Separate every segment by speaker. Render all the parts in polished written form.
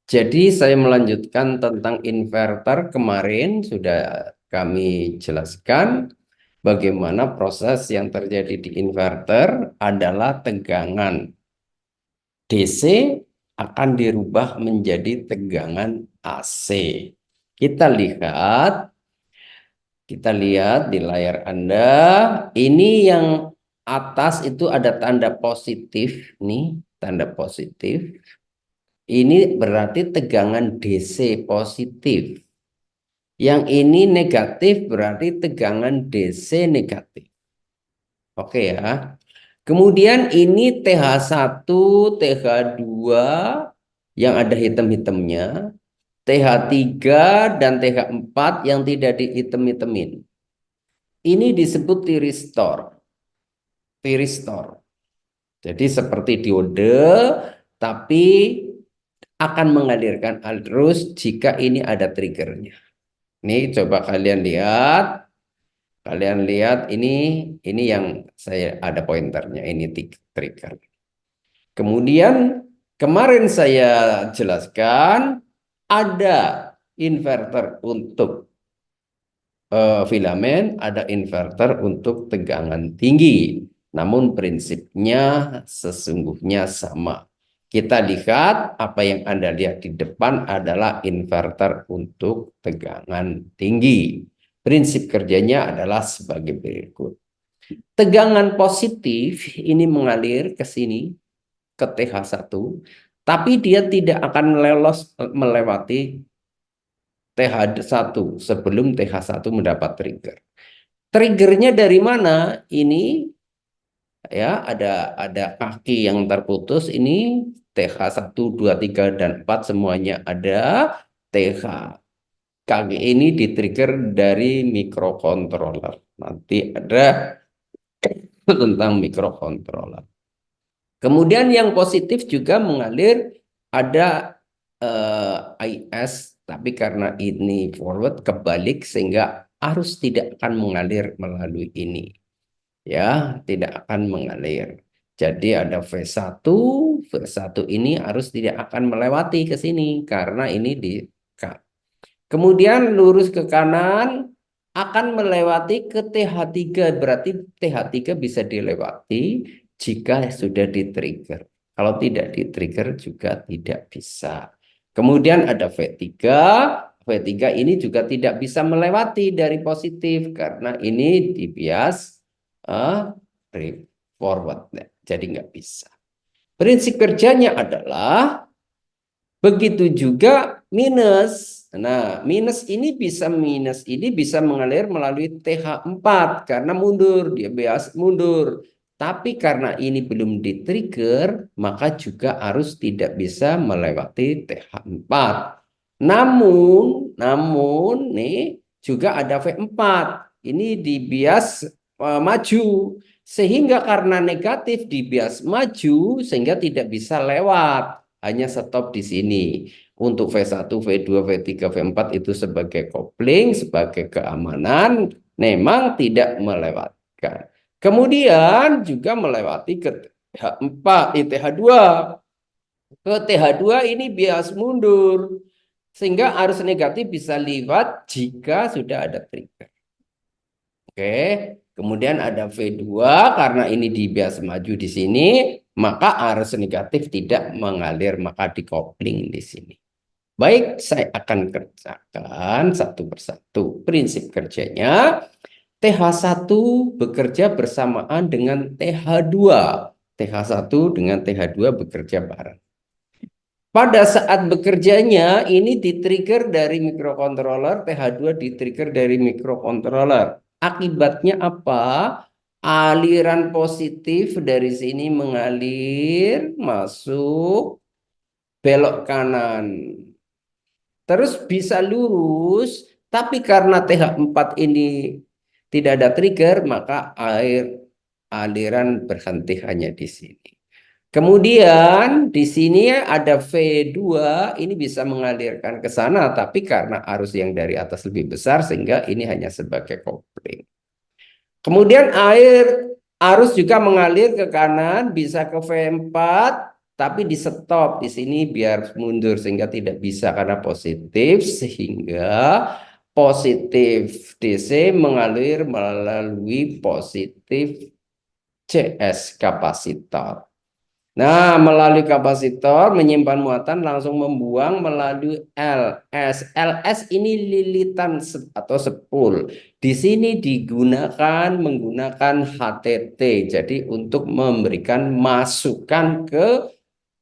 Speaker 1: Jadi saya melanjutkan tentang inverter. Kemarin sudah kami jelaskan bagaimana proses yang terjadi di inverter adalah tegangan DC akan dirubah menjadi tegangan AC. Kita lihat, kita lihat di layar Anda. Ini yang atas itu ada tanda positif nih, tanda positif. Ini berarti tegangan DC positif. Yang ini negatif berarti tegangan DC negatif. Oke ya. Kemudian ini TH1, TH2 yang ada hitam-hitamnya, TH3 dan TH4 yang tidak dihitam-hitamin. Ini disebut tiristor. Tiristor. Jadi seperti diode, tapi akan mengalirkan arus jika ini ada triggernya. Ini coba kalian lihat. Kalian lihat ini yang saya ada pointernya, ini trigger. Kemudian kemarin saya jelaskan ada inverter untuk filamen, ada inverter untuk tegangan tinggi. Namun prinsipnya sesungguhnya sama. Kita lihat apa yang Anda lihat di depan adalah inverter untuk tegangan tinggi. Prinsip kerjanya adalah sebagai berikut. Tegangan positif ini mengalir ke sini, ke TH1, tapi dia tidak akan melewati TH1 sebelum TH1 mendapat trigger. Triggernya dari mana? Ini ya ada kaki yang terputus, ini TH1, 2, 3, dan 4 semuanya ada. TH kaki ini di-trigger dari microcontroller. Nanti ada tentang microcontroller. Kemudian yang positif juga mengalir, ada IS, tapi karena ini forward kebalik sehingga arus tidak akan mengalir melalui ini. Ya, tidak akan mengalir. Jadi ada V1, V1 ini arus tidak akan melewati ke sini karena ini di K. Kemudian lurus ke kanan akan melewati ke TH3. Berarti TH3 bisa dilewati jika sudah di-trigger. Kalau tidak di-trigger juga tidak bisa. Kemudian ada V3. V3 ini juga tidak bisa melewati dari positif karena ini di bias forward. Jadi nggak bisa. Prinsip kerjanya adalah begitu juga minus. Nah, minus ini bisa mengalir melalui TH4 karena mundur, dia bias mundur. Tapi karena ini belum di-trigger, maka juga arus tidak bisa melewati TH4. Namun nih juga ada V4. Ini di bias maju. Sehingga karena negatif di bias maju, sehingga tidak bisa lewat. Hanya stop di sini. Untuk V1, V2, V3, V4 itu sebagai kopling, sebagai keamanan, memang tidak melewatkan. Kemudian juga melewati ke TH4, TH2. Ke TH2 ini bias mundur. Sehingga arus negatif bisa lewat jika sudah ada trigger. Oke, kemudian ada V2 karena ini di bias maju di sini, maka arus negatif tidak mengalir, maka dikopling di sini. Baik, saya akan kerjakan satu persatu. Prinsip kerjanya, TH1 bekerja bersamaan dengan TH2. TH1 dengan TH2 bekerja bareng. Pada saat bekerjanya, ini di-trigger dari microcontroller, TH2 di-trigger dari microcontroller. Akibatnya apa? Aliran positif dari sini mengalir, masuk, belok kanan. Terus bisa lurus, tapi karena TH4 ini tidak ada trigger, maka aliran berhenti hanya di sini. Kemudian di sini ada V2, ini bisa mengalirkan ke sana, tapi karena arus yang dari atas lebih besar, sehingga ini hanya sebagai kopling. Kemudian arus juga mengalir ke kanan, bisa ke V4, tapi di stop di sini biar mundur sehingga tidak bisa karena positif, sehingga positif DC mengalir melalui positif CS kapasitor. Nah, melalui kapasitor menyimpan muatan langsung membuang melalui LS. LS ini lilitan atau sepul. Di sini digunakan menggunakan HTT. Jadi untuk memberikan masukan ke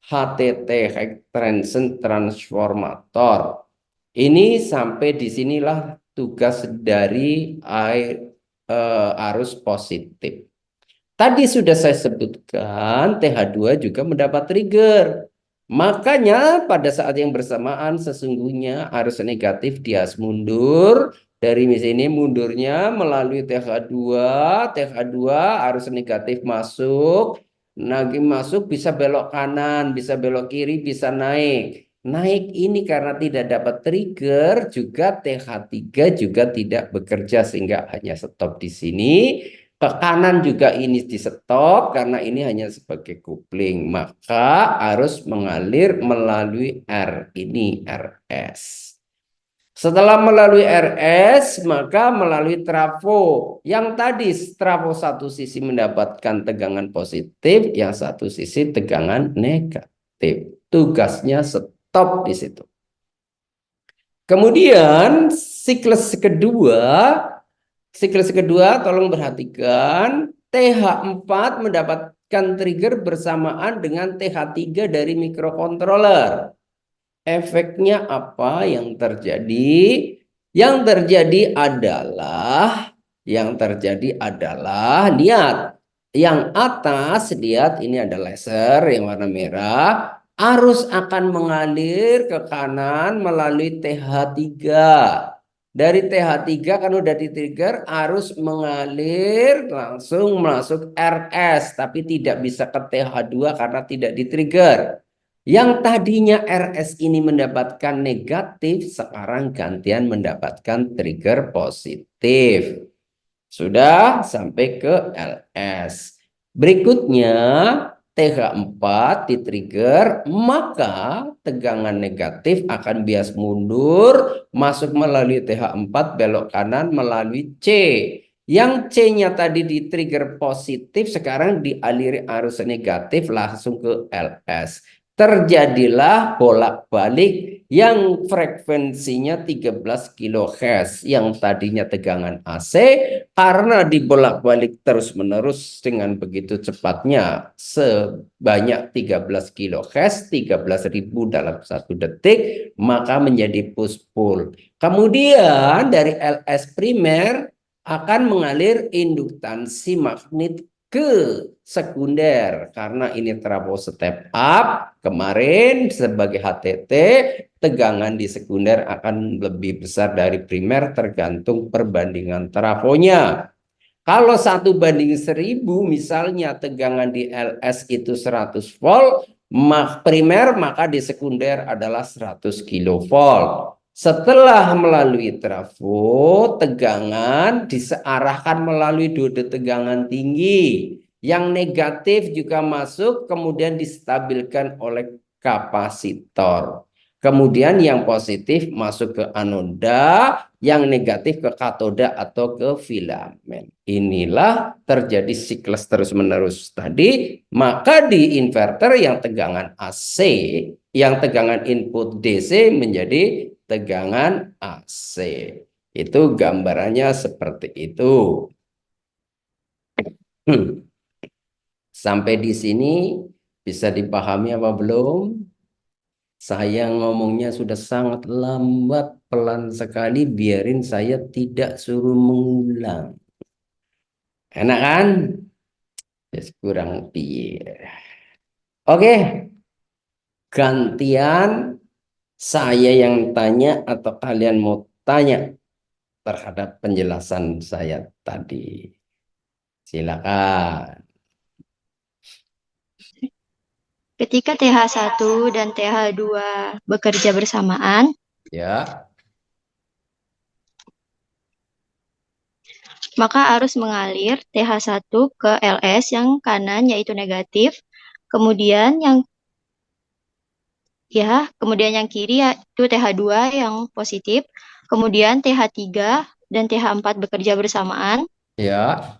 Speaker 1: HTT, High Tension Transformator. Ini sampai di sinilah tugas dari arus positif. Tadi sudah saya sebutkan TH2 juga mendapat trigger. Makanya pada saat yang bersamaan sesungguhnya arus negatif bias mundur. Dari sini mundurnya melalui TH2. TH2 arus negatif masuk. Lagi masuk bisa belok kanan, bisa belok kiri, bisa naik. Naik ini karena tidak dapat trigger juga TH3 juga tidak bekerja sehingga hanya stop di sini. Ke kanan juga ini di stop karena ini hanya sebagai kopling. Maka harus mengalir melalui R ini RS. Setelah melalui RS, maka melalui trafo. Yang tadi trafo satu sisi mendapatkan tegangan positif, yang satu sisi tegangan negatif. Tugasnya stop di situ. Kemudian siklus kedua tolong perhatikan TH4 mendapatkan trigger bersamaan dengan TH3 dari mikrokontroler. Efeknya apa yang terjadi? Yang terjadi adalah lihat yang atas, lihat ini ada laser yang warna merah, arus akan mengalir ke kanan melalui TH3. Dari TH3 kan udah di-trigger, arus mengalir langsung masuk RS, tapi tidak bisa ke TH2 karena tidak di-trigger. Yang tadinya RS ini mendapatkan negatif, sekarang gantian mendapatkan trigger positif. Sudah sampai ke LS. Berikutnya TH4 di-trigger, maka tegangan negatif akan bias mundur, masuk melalui TH4, belok kanan melalui C. Yang C-nya tadi di-trigger positif, sekarang dialiri arus negatif langsung ke LS. Terjadilah bolak-balik yang frekuensinya 13 kHz yang tadinya tegangan AC karena dibolak-balik terus-menerus dengan begitu cepatnya sebanyak 13 kHz, 13.000 dalam 1 detik, maka menjadi push-pull. Kemudian dari LS primer akan mengalir induktansi magnet ke sekunder karena ini trafo step up kemarin sebagai HTT, tegangan di sekunder akan lebih besar dari primer tergantung perbandingan trafonya. Kalau 1:1000 misalnya tegangan di LS itu 100 volt, primer maka di sekunder adalah 100 kilovolt. Setelah melalui trafo, tegangan disearahkan melalui diode tegangan tinggi. Yang negatif juga masuk, kemudian distabilkan oleh kapasitor. Kemudian yang positif masuk ke anoda, yang negatif ke katoda atau ke filamen. Inilah terjadi siklus terus-menerus tadi. Maka di inverter yang tegangan AC, yang tegangan input DC menjadi tegangan AC. Itu gambarannya seperti itu. Sampai di sini bisa dipahami apa belum? Saya ngomongnya sudah sangat lambat, pelan sekali, biarin saya tidak suruh mengulang. Enak kan? Yes, kurang piye. Oke, gantian saya yang tanya atau kalian mau tanya terhadap penjelasan saya tadi. Silakan.
Speaker 2: Ketika TH1 dan TH2 bekerja bersamaan,
Speaker 1: Ya,
Speaker 2: maka arus mengalir TH1 ke LS yang kanan yaitu negatif, kemudian yang ya. Kemudian yang kiri yaitu TH2 yang positif. Kemudian TH3 dan TH4 bekerja bersamaan
Speaker 1: Ya,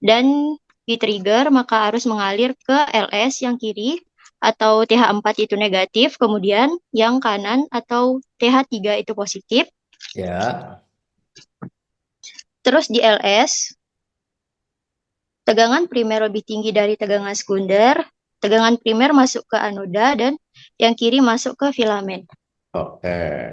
Speaker 2: dan di-trigger, maka arus mengalir ke LS yang kiri atau TH4 itu negatif, kemudian yang kanan atau TH3 itu positif.
Speaker 1: ya,
Speaker 2: Terus di LS, tegangan primer lebih tinggi dari tegangan sekunder. Tegangan primer masuk ke anoda dan yang kiri masuk ke filamen.
Speaker 1: oke.